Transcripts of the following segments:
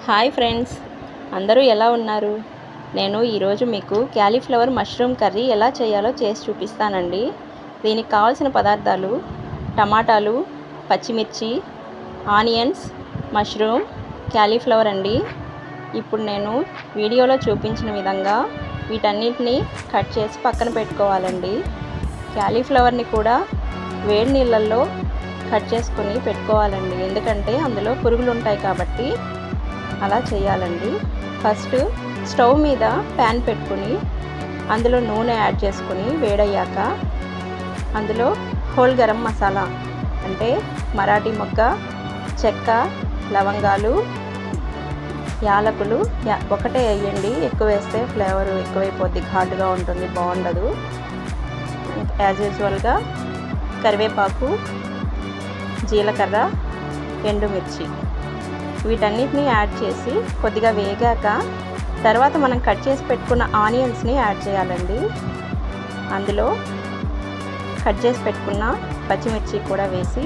Hi friends, అందరూ ఎలా ఉన్నారు? నేను ఈరోజు మీకు క్యాలీఫ్లవర్ మష్రూమ్ కర్రీ ఎలా చేయాలో చేసి చూపిస్తానండి. దీనికి కావాల్సిన పదార్థాలు టమాటాలు, పచ్చిమిర్చి, ఆనియన్స్, మష్రూమ్, క్యాలీఫ్లవర్ అండి. ఇప్పుడు నేను వీడియోలో చూపించిన విధంగా వీటన్నిటిని కట్ చేసి పక్కన పెట్టుకోవాలండి. క్యాలీఫ్లవర్ని కూడా వేడి నీళ్ళల్లో కట్ చేసుకొని పెట్టుకోవాలండి, ఎందుకంటే అందులో పురుగులు ఉంటాయి కాబట్టి అలా చేయాలండి. ఫస్ట్ స్టవ్ మీద ప్యాన్ పెట్టుకుని అందులో నూనె యాడ్ చేసుకొని వేడయ్యాక అందులో హోల్ గరం మసాలా అంటే మరాఠీ మొగ్గ, చెక్క, లవంగాలు, యాలకులు ఒకటే వేయండి. ఎక్కువ వేస్తే ఫ్లేవర్ ఎక్కువైపోద్ది, ఘాటుగా ఉంటుంది, బాగుండదు. యాజ్ యూజువల్గా కరివేపాకు, జీలకర్ర, ఎండుమిర్చి వీటన్నిటిని యాడ్ చేసి కొద్దిగా వేగాక తర్వాత మనం కట్ చేసి పెట్టుకున్న ఆనియన్స్ని యాడ్ చేయాలండి. అందులో కట్ చేసి పెట్టుకున్న పచ్చిమిర్చి కూడా వేసి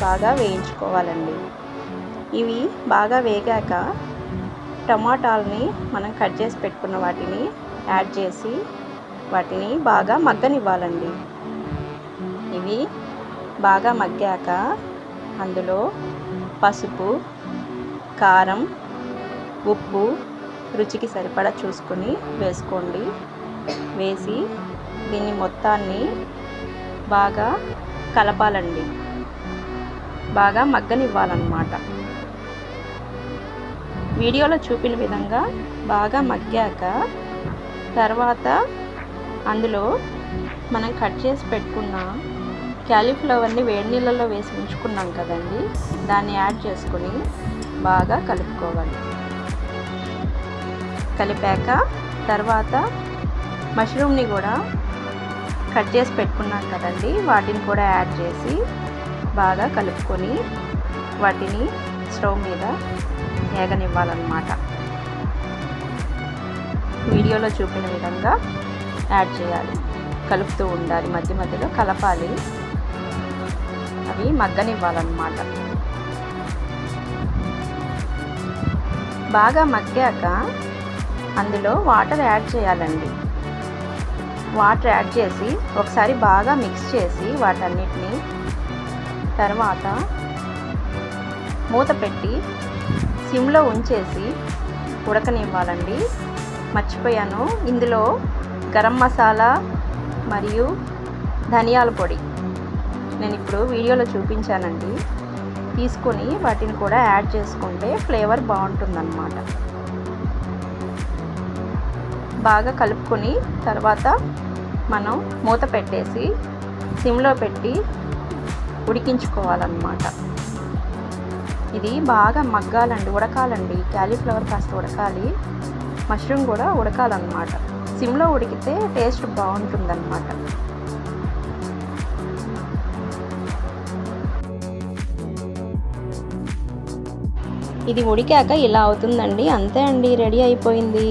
బాగా వేయించుకోవాలండి. ఇవి బాగా వేగాక టమాటాలని మనం కట్ చేసి పెట్టుకున్న వాటిని యాడ్ చేసి వాటిని బాగా మగ్గనివ్వాలండి. ఇవి బాగా మగ్గాక అందులో పసుపు, కారం, ఉప్పు రుచికి సరిపడా చూసుకొని వేసుకోండి. వేసి దీన్ని మొత్తాన్ని బాగా కలపాలండి, బాగా మగ్గనివ్వాలన్నమాట. వీడియోలో చూపిన విధంగా బాగా మగ్గాక తర్వాత అందులో మనం కట్ చేసి పెట్టుకున్న క్యాలీఫ్లవర్ని వేడి నీళ్ళలో వేసి ఉంచుకున్నాం కదండి, దాన్ని యాడ్ చేసుకొని బాగా కలుపుకోవాలి. కలిపాక తర్వాత మష్రూమ్ని కూడా కట్ చేసి పెట్టుకున్నాం కదండి, వాటిని కూడా యాడ్ చేసి బాగా కలుపుకొని వాటిని స్టవ్ మీద వేగనివ్వాలన్నమాట. వీడియోలో చూపిన విధంగా యాడ్ చేయాలి, కలుపుతూ ఉండాలి, మధ్య మధ్యలో కలపాలి, అవి మగ్గనివ్వాలన్నమాట. బాగా మగ్గాక అందులో వాటర్ యాడ్ చేయాలండి. వాటర్ యాడ్ చేసి ఒకసారి బాగా మిక్స్ చేసి వాటన్నిటిని తర్వాత మూత పెట్టి సిమ్లో ఉంచేసి ఉడకనివ్వాలండి. మర్చిపోయాను, ఇందులో గరం మసాలా మరియు ధనియాల పొడి నేను ఇప్పుడు వీడియోలో చూపించానండి, తీసుకొని వాటిని కూడా యాడ్ చేసుకుంటే ఫ్లేవర్ బాగుంటుందన్నమాట. బాగా కలుపుకొని తర్వాత మనం మూత పెట్టేసి సిమ్లో పెట్టి ఉడికించుకోవాలన్నమాట. ఇది బాగా మగ్గాలండి, ఉడకాలండి. క్యాలీఫ్లవర్ కాస్త ఉడకాలి, మష్రూమ్ కూడా ఉడకాలన్నమాట. సిమ్లో ఉడికితే టేస్ట్ బాగుంటుందన్నమాట. ఇది ఉడికాక ఇలా అవుతుందండి. అంతే అండి, రెడీ అయిపోయింది.